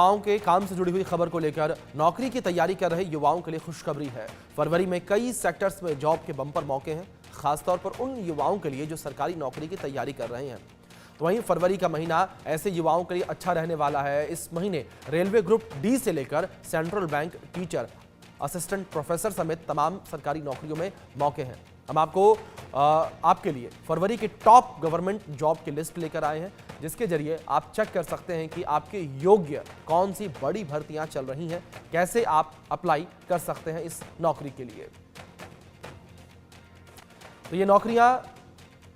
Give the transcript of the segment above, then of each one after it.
युवाओं के काम से जुड़ी हुई खबर को लेकर नौकरी की तैयारी कर रहे युवाओं के लिए खुशखबरी है। फरवरी में कई सेक्टर्स में जॉब के बम्पर मौके हैं, खासतौर पर उन युवाओं के लिए जो सरकारी नौकरी की तैयारी कर रहे हैं। तो वहीं फरवरी का महीना ऐसे युवाओं के लिए अच्छा रहने वाला है। इस महीने रेलवे ग्रुप डी से लेकर central bank, teacher, assistant professor समेत तमाम सरकारी नौकरियों में मौके हैं। हम आपके लिए फरवरी के टॉप गवर्नमेंट जॉब की लिस्ट लेकर आए हैं, जिसके जरिए आप चेक कर सकते हैं कि आपके योग्य कौन सी बड़ी भर्तियां चल रही हैं, कैसे आप अप्लाई कर सकते हैं इस नौकरी के लिए। तो ये नौकरियां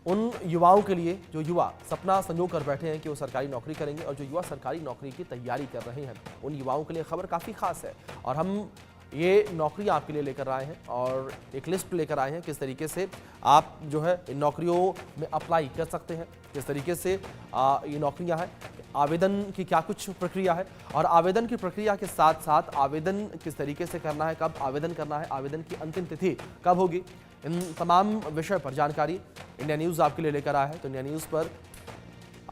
उन युवाओं के लिए जो युवा सपना संजो कर बैठे हैं कि वो सरकारी नौकरी करेंगे, और जो युवा सरकारी नौकरी की तैयारी कर रहे हैं उन युवाओं के लिए खबर काफ़ी खास है। और हम ये नौकरी आपके लिए लेकर आए हैं और एक लिस्ट लेकर आए हैं किस तरीके से आप जो है इन नौकरियों में अप्लाई कर सकते हैं, किस तरीके से ये नौकरियां हैं, आवेदन की क्या कुछ प्रक्रिया है, और आवेदन की प्रक्रिया के साथ साथ आवेदन किस तरीके से करना है, कब आवेदन करना है, आवेदन की अंतिम तिथि कब होगी, इन तमाम विषय पर जानकारी इंडिया न्यूज़ आपके लिए लेकर आया है। तो इंडिया न्यूज़ पर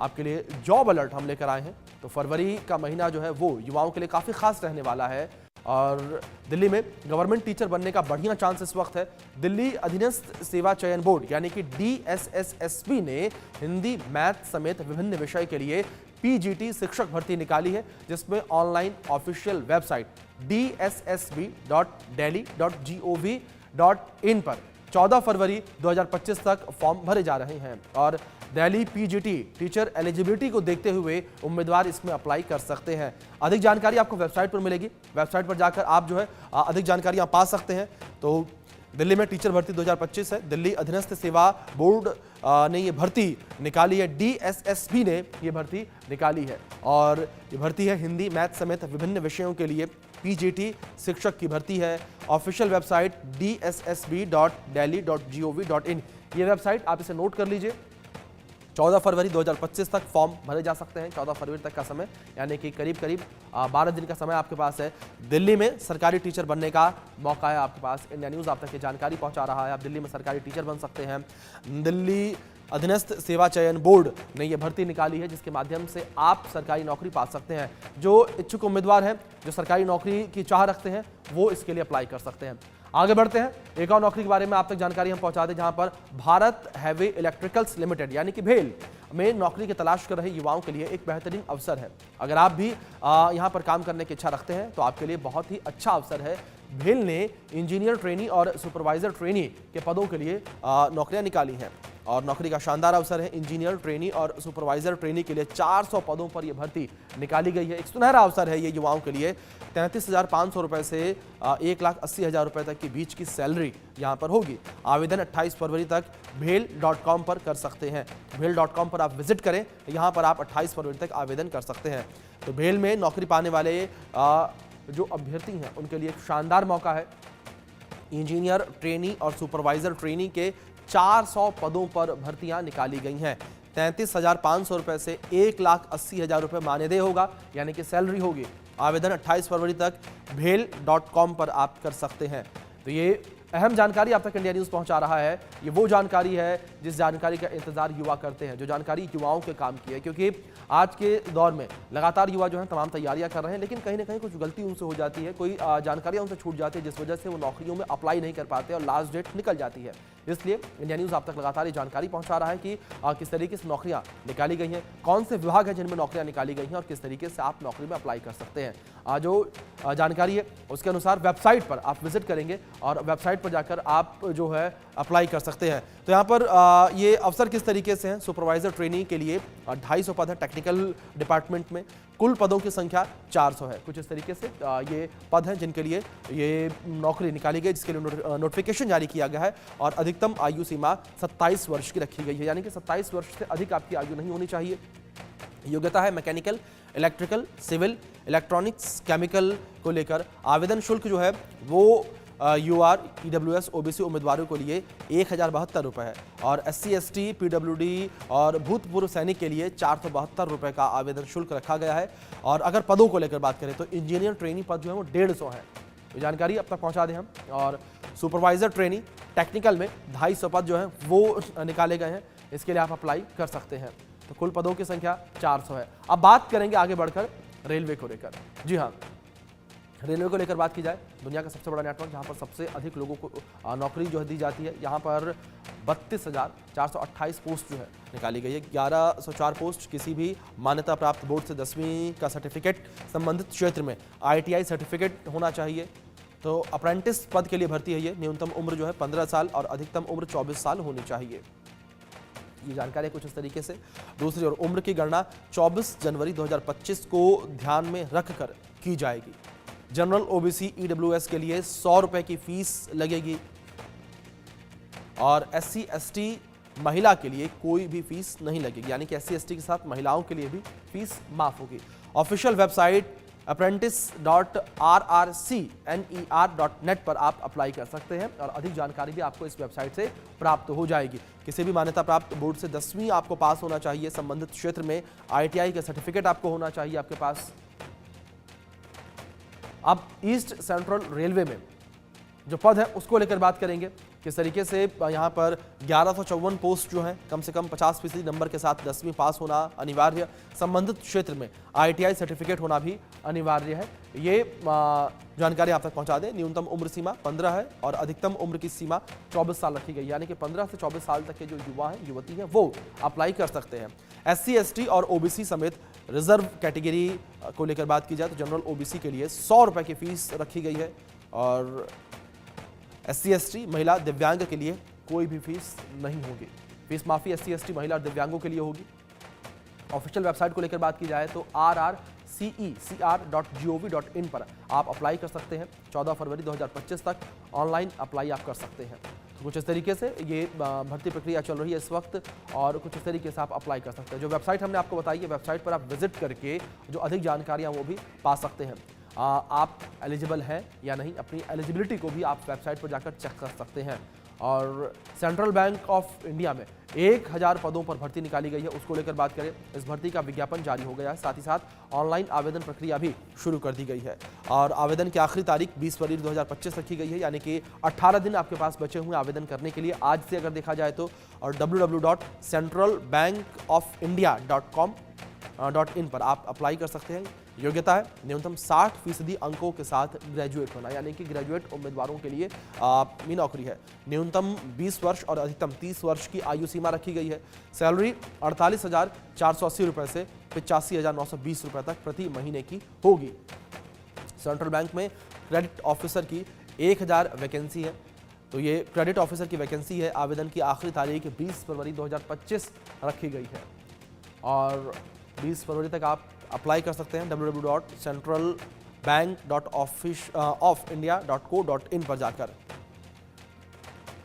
आपके लिए जॉब अलर्ट हम लेकर आए हैं। तो फरवरी का महीना जो है वो युवाओं के लिए काफ़ी खास रहने वाला है, और दिल्ली में गवर्नमेंट टीचर बनने का बढ़िया चांस इस वक्त है। दिल्ली अधीनस्थ सेवा चयन बोर्ड यानी कि DSSSB ने हिंदी, मैथ समेत विभिन्न विषय के लिए PGT शिक्षक भर्ती निकाली है, जिसमें ऑनलाइन ऑफिशियल वेबसाइट dssb.delhi.gov.in पर 14 फरवरी 2025 तक फॉर्म भरे जा रहे हैं। और दिल्ली PGT टीचर एलिजिबिलिटी को देखते हुए उम्मीदवार इसमें अप्लाई कर सकते हैं। अधिक जानकारी आपको वेबसाइट पर मिलेगी, वेबसाइट पर जाकर आप जो है अधिक जानकारियां पा सकते हैं। तो दिल्ली में टीचर भर्ती 2025 है, दिल्ली अधीनस्थ सेवा बोर्ड ने ये भर्ती निकाली है, DSSB ने ये भर्ती निकाली है, और ये भर्ती है हिंदी, मैथ समेत विभिन्न विषयों के लिए PGT शिक्षक की भर्ती है। ऑफिशियल वेबसाइट dssb.delhi.gov.in, ये वेबसाइट आप इसे नोट कर लीजिए। 14 फरवरी 2025 तक फॉर्म भरे जा सकते हैं। 14 फरवरी तक का समय, यानी कि करीब 12 दिन का समय आपके पास है। दिल्ली में सरकारी टीचर बनने का मौका है आपके पास। इंडिया न्यूज़ आप तक ये जानकारी पहुंचा रहा है, आप दिल्ली में सरकारी टीचर बन सकते हैं। दिल्ली अधीनस्थ सेवा चयन बोर्ड ने यह भर्ती निकाली है, जिसके माध्यम से आप सरकारी नौकरी पा सकते हैं। जो इच्छुक उम्मीदवार हैं, जो सरकारी नौकरी की चाह रखते हैं, वो इसके लिए अप्लाई कर सकते हैं। आगे बढ़ते हैं, एक और नौकरी के बारे में आप तक जानकारी हम पहुंचा दें, जहां पर भारत हैवी इलेक्ट्रिकल्स लिमिटेड यानी कि भेल में नौकरी की तलाश कर रहे युवाओं के लिए एक बेहतरीन अवसर है। अगर आप भी यहां पर काम करने की इच्छा रखते हैं तो आपके लिए बहुत ही अच्छा अवसर है। भेल ने इंजीनियर ट्रेनी और सुपरवाइजर ट्रेनी के पदों के लिए नौकरियां निकाली हैं, और नौकरी का शानदार अवसर है। इंजीनियर ट्रेनी और सुपरवाइजर ट्रेनी के लिए 400 पदों पर यह भर्ती निकाली गई है। एक सुनहरा अवसर है ये युवाओं के लिए। 33,500 रुपये से 1,80,000 रुपये तक के बीच की सैलरी यहाँ पर होगी। आवेदन 28 फरवरी तक भेल.com पर कर सकते हैं। भेल.com पर आप विजिट करें, यहाँ पर आप 28 फरवरी तक आवेदन कर सकते हैं। तो भेल में नौकरी पाने वाले जो अभ्यर्थी हैं उनके लिए एक शानदार मौका है। इंजीनियर ट्रेनी और सुपरवाइजर ट्रेनी के 400 पदों पर भर्तियां निकाली गई हैं। 33,500 रुपये से 1,80,000 रुपये मानदेय होगा, यानी कि सैलरी होगी। आवेदन 28 फरवरी तक भेल.com पर आप कर सकते हैं। तो ये अहम जानकारी आप तक इंडिया न्यूज़ पहुंचा रहा है। ये वो जानकारी है जिस जानकारी का इंतजार युवा करते हैं, जो जानकारी युवाओं के काम की है, क्योंकि आज के दौर में लगातार युवा जो है तमाम तैयारियां कर रहे हैं, लेकिन कहीं ना कहीं कुछ गलती उनसे हो जाती है, कोई जानकारियां उनसे छूट जाती है, जिस वजह से वो नौकरियों में अप्लाई नहीं कर पाते और लास्ट डेट निकल जाती है। इसलिए इंडिया न्यूज़ आप तक लगातार ये जानकारी पहुंचा रहा है कि किस तरीके से नौकरियां निकाली गई हैं, कौन से विभाग हैं जिनमें नौकरियां निकाली गई हैं, और किस तरीके से आप नौकरी में अप्लाई कर सकते हैं। जो जानकारी है उसके अनुसार वेबसाइट पर आप विजिट करेंगे और वेबसाइट पर जाकर आप जो है अप्लाई कर सकते हैं। तो यहाँ पर ये अवसर किस तरीके से हैं। सुपरवाइजर ट्रेनिंग के लिए 250 पद है टेक्निकल डिपार्टमेंट में। कुल पदों की संख्या 400 है। कुछ इस तरीके से ये पद हैं जिनके लिए ये नौकरी निकाली गई, जिसके लिए नोटिफिकेशन जारी किया गया है, और अधिकतम आयु सीमा 27 वर्ष की रखी गई है, यानी कि 27 वर्ष से अधिक आपकी आयु नहीं होनी चाहिए। योग्यता है mechanical, electrical, civil, electronics, chemical को लेकर। आवेदन शुल्क जो है वो UR, EWS, OBC उम्मीदवारों के लिए 1,072 रुपये है, और SC, ST, PWD और भूतपूर्व सैनिक के लिए 472 रुपये का आवेदन शुल्क रखा गया है। और अगर पदों को लेकर बात करें तो इंजीनियर ट्रेनी पद जो है वो 150 है। तो जानकारी अब तक पहुंचा दें हम। और सुपरवाइजर ट्रेनी टेक्निकल में 250 पद जो है वो निकाले गए हैं, इसके लिए आप अप्लाई कर सकते हैं। तो कुल पदों की संख्या 400 है। अब बात करेंगे आगे बढ़कर रेलवे को लेकर। जी हाँ, रेलवे को लेकर बात की जाए, दुनिया का सबसे बड़ा नेटवर्क जहां पर सबसे अधिक लोगों को नौकरी जो है दी जाती है, यहां पर 32,428 पोस्ट जो है निकाली गई है। 1104 पोस्ट किसी भी मान्यता प्राप्त बोर्ड से 10वीं का सर्टिफिकेट, संबंधित क्षेत्र में ITI सर्टिफिकेट होना चाहिए। तो अप्रेंटिस पद के लिए भर्ती है ये। न्यूनतम उम्र जो है 15 साल और अधिकतम उम्र 24 साल होनी चाहिए। ये जानकारी कुछ इस तरीके से। दूसरी ओर उम्र की गणना 24 जनवरी 2025 को ध्यान में रखकर की जाएगी। जनरल OBC EWS के लिए 100 रुपए की फीस लगेगी और SC ST महिला के लिए कोई भी फीस नहीं लगेगी, यानी कि SC ST के साथ महिलाओं के लिए भी फीस माफ होगी। ऑफिशियल वेबसाइट apprentice.rrcner.net पर आप अप्लाई कर सकते हैं और अधिक जानकारी भी आपको इस वेबसाइट से प्राप्त हो जाएगी। किसी भी मान्यता प्राप्त बोर्ड से 10वीं आपको पास होना चाहिए। संबंधित क्षेत्र में ITI का सर्टिफिकेट आपको होना चाहिए आपके पास। अब ईस्ट सेंट्रल रेलवे में जो पद है उसको लेकर बात करेंगे, किस तरीके से यहाँ पर 1154 पोस्ट जो हैं, कम से कम 50% नंबर के साथ 10वीं पास होना अनिवार्य। संबंधित क्षेत्र में ITI सर्टिफिकेट होना भी अनिवार्य है। ये जानकारी आप तक पहुंचा दें। न्यूनतम उम्र सीमा 15 है और अधिकतम उम्र की सीमा 24 साल रखी गई, यानी कि 15 से 24 साल तक के जो युवा हैं, युवती हैं, वो अप्लाई कर सकते हैं। SC ST और OBC समेत रिजर्व कैटेगरी को लेकर बात की जाए तो जनरल OBC के लिए 100 रुपए की फीस रखी गई है और SC ST महिला दिव्यांग के लिए कोई भी फीस नहीं होगी। फीस माफी SC ST महिला और दिव्यांगों के लिए होगी। ऑफिशियल वेबसाइट को लेकर बात की जाए तो rrcecr.gov.in पर आप अप्लाई कर सकते हैं। 14 फरवरी 2025 तक ऑनलाइन अप्लाई आप कर सकते हैं। तो कुछ इस तरीके से ये भर्ती प्रक्रिया चल रही है इस वक्त और कुछ इस तरीके से आप अप्लाई कर सकते हैं। जो वेबसाइट हमने आपको बताई है, वेबसाइट पर आप विजिट करके जो अधिक जानकारियाँ वो भी पा सकते हैं। आप एलिजिबल हैं या नहीं, अपनी एलिजिबिलिटी को भी आप वेबसाइट पर जाकर चेक कर सकते हैं। और सेंट्रल बैंक ऑफ इंडिया में 1000 पदों पर भर्ती निकाली गई है, उसको लेकर बात करें। इस भर्ती का विज्ञापन जारी हो गया है, साथ ही साथ ऑनलाइन आवेदन प्रक्रिया भी शुरू कर दी गई है और आवेदन की आखिरी तारीख 20 फरवरी 2025 रखी गई है, यानी कि 18 दिन आपके पास बचे हुए आवेदन करने के लिए आज से अगर देखा जाए तो। और www.centralbankofindia.com.in पर आप अप्लाई कर सकते हैं। योग्यता है न्यूनतम 60% अंकों के साथ ग्रेजुएट होना, यानी कि ग्रेजुएट उम्मीदवारों के लिए नौकरी है। न्यूनतम 20 वर्ष और अधिकतम 30 वर्ष की आयु सीमा रखी गई है। सैलरी 48,480 रुपए से 85,920 रुपए तक प्रति महीने की होगी। सेंट्रल बैंक में क्रेडिट ऑफिसर की 1000 वैकेंसी है, तो ये क्रेडिट ऑफिसर की वैकेंसी है। आवेदन की आखिरी तारीख 20 फरवरी 2025 रखी गई है और 20 फरवरी तक आप अप्लाई कर सकते हैं www.centralbankofindia.co.in पर जाकर।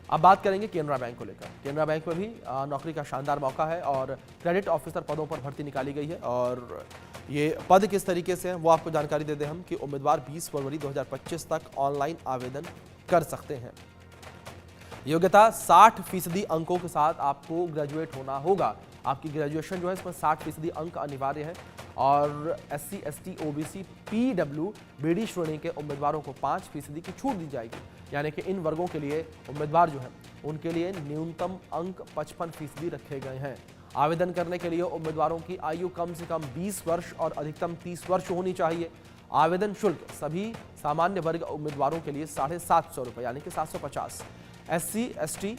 अब बात करेंगे केनरा बैंक को लेकर। केनरा बैंक में भी नौकरी का शानदार मौका है और क्रेडिट ऑफिसर पदों पर भर्ती निकाली गई है और ये पद किस तरीके से हैं वो आपको जानकारी दे दें हम कि उम्मीदवार 20 फरवरी 2025 तक ऑनलाइन आवेदन कर सकते हैं। योग्यता 60% अंकों के साथ आपको ग्रेजुएट होना होगा। आपकी ग्रेजुएशन जो है इसमें 60% अंक अनिवार्य है और SC ST OBC PWBD श्रेणी के उम्मीदवारों को 5% की छूट दी जाएगी, यानी कि इन वर्गों के लिए उम्मीदवार जो है उनके लिए न्यूनतम अंक 55% रखे गए हैं। आवेदन करने के लिए उम्मीदवारों की आयु कम से कम 20 वर्ष और अधिकतम 30 वर्ष होनी चाहिए। आवेदन शुल्क सभी सामान्य वर्ग उम्मीदवारों के लिए 750 रुपये यानी कि 750। SC ST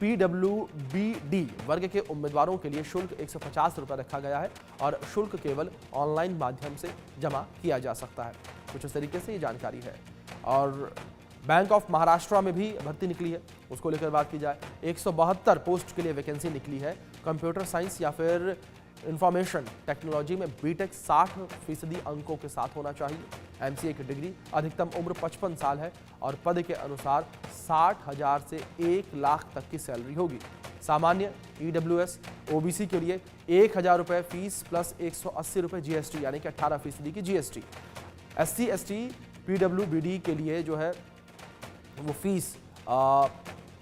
PWBD वर्ग के उम्मीदवारों के लिए शुल्क 150 रुपये रखा गया है और शुल्क केवल ऑनलाइन माध्यम से जमा किया जा सकता है। कुछ इस तरीके से ये जानकारी है। और बैंक ऑफ महाराष्ट्र में भी भर्ती निकली है, उसको लेकर बात की जाए 172 पोस्ट के लिए वैकेंसी निकली है। कंप्यूटर साइंस या फिर इंफॉर्मेशन टेक्नोलॉजी में बीटेक 60% अंकों के साथ होना चाहिए। MCA की डिग्री, अधिकतम उम्र 55 साल है और पद के अनुसार 60,000 से 1 लाख तक की सैलरी होगी। सामान्य EWS OBC के लिए 1000 रुपये फीस प्लस 180 रुपये GST यानी कि 18% की GST। SC ST PWBD के लिए जो है वो फीस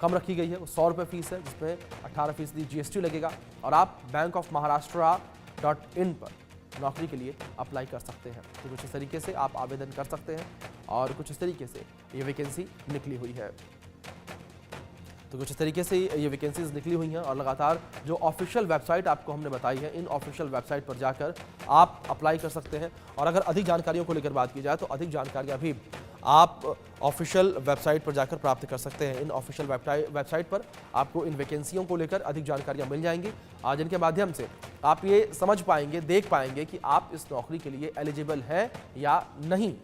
कम रखी गई है, वो 100 रुपये फीस है जिसमें 18% GST लगेगा और आप बैंक ऑफ महाराष्ट्र.in पर नौकरी के लिए अप्लाई कर सकते हैं। तो कुछ इस तरीके से आप आवेदन कर सकते हैं और कुछ इस तरीके से ये वैकेंसी निकली हुई है। तो कुछ इस तरीके से ये वैकेंसीज निकली हुई हैं और लगातार जो ऑफिशियल वेबसाइट आपको हमने बताई है, इन ऑफिशियल वेबसाइट पर जाकर आप अप्लाई कर सकते हैं। और अगर अधिक जानकारियों को लेकर बात की जाए तो अधिक जानकारियाँ भी आप ऑफिशियल वेबसाइट पर जाकर प्राप्त कर सकते हैं। इन ऑफिशियल वेबसाइट पर आपको इन वैकेंसियों को लेकर अधिक जानकारियां मिल जाएंगी, जिनके माध्यम से आप ये समझ पाएंगे, देख पाएंगे कि आप इस नौकरी के लिए एलिजिबल हैं या नहीं।